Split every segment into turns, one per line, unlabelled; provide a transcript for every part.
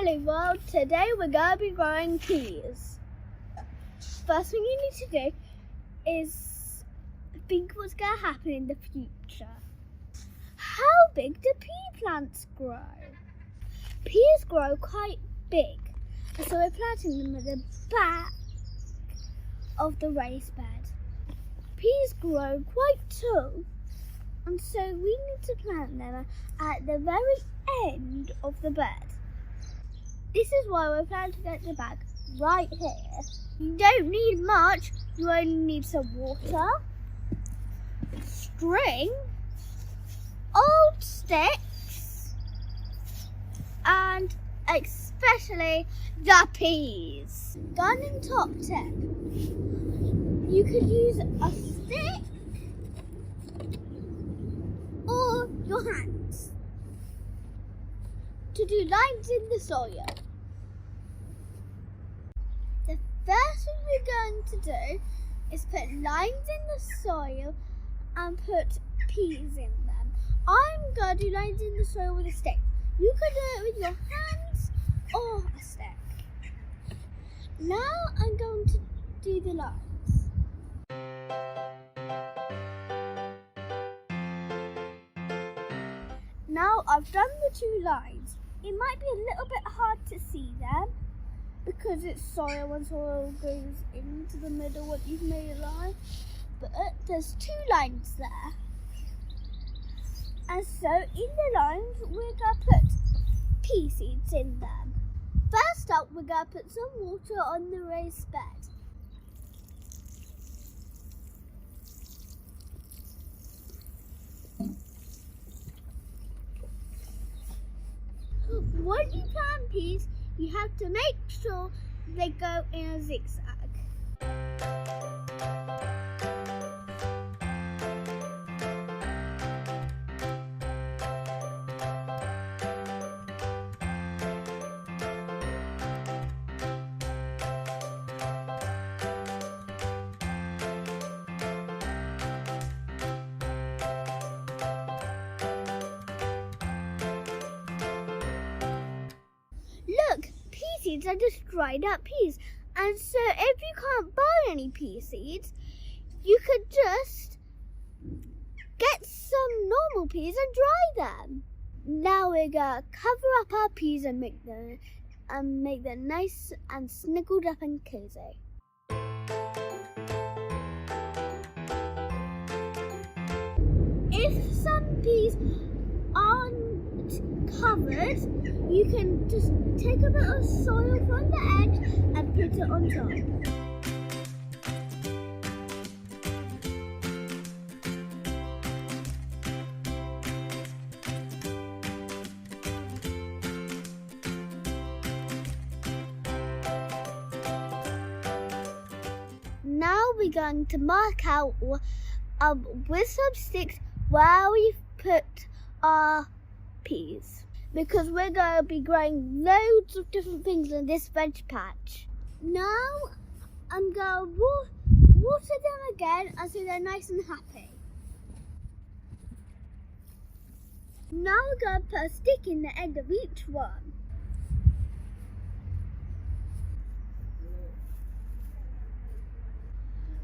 Broccolilly world. Today we're going to be growing peas. First thing you need to do is think what's going to happen in the future. How big do pea plants grow? Peas grow quite big, so we're planting them at the back of the raised bed. Peas grow quite tall, and so we need to plant them at the very end of the bed. This is why we're planting at the back, right here. You don't need much, you only need some water, string, old sticks, and especially the peas. Garden top tip. You could use a stick or your hands to do lines in the soil. The first thing we're going to do is put lines in the soil and put peas in them. I'm going to do lines in the soil with a stick. You can do it with your hands or a stick. Now I'm going to do the lines. Now I've done the two lines. It might be a little bit hard to see them because it's soil and soil goes into the middle when you've made a line. But there's two lines there. And so in the lines we're going to put pea seeds in them. First up we're going to put some water on the raised bed. When you plant peas, you have to make sure they go in a zigzag. Look, pea seeds are just dried up peas. And so if you can't buy any pea seeds, you could just get some normal peas and dry them. Now we're going to cover up our peas and make them nice and snuggled up and cozy. If some peas aren't covered, you can just take a bit of soil from the edge and put it on top. Now we're going to mark out with some sticks where we've put our peas, because we're going to be growing loads of different things in this veg patch. Now I'm going to water them again until they're nice and happy. Now we're going to put a stick in the end of each one.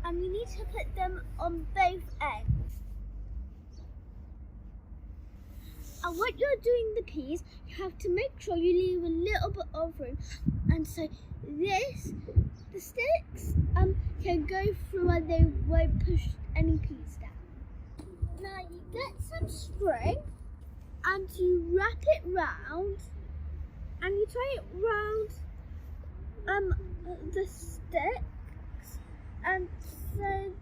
And you need to put them on both ends. And when you're doing the peas, you have to make sure you leave a little bit of room. And so the sticks can go through and they won't push any peas down. Now you get some string and you wrap it round and you tie it round the sticks, and so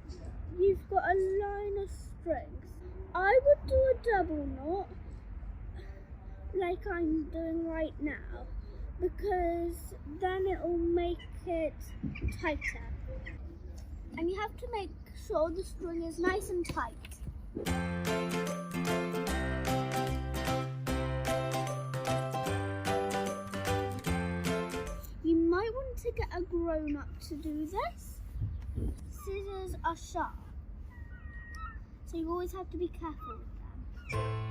you've got a line of strings. I would do a double knot like I'm doing right now, because then it will make it tighter. And you have to make sure the string is nice and tight. You might want to get a grown-up to do this. Scissors are sharp, so you always have to be careful with them.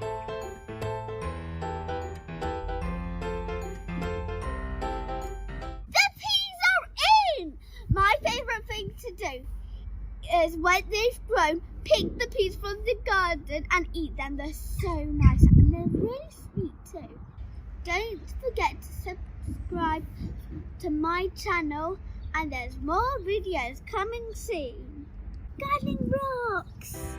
is when they've grown, pick the peas from the garden and eat them. They're so nice and they're really sweet too. Don't forget to subscribe to my channel, and there's more videos coming soon. Gardening rocks!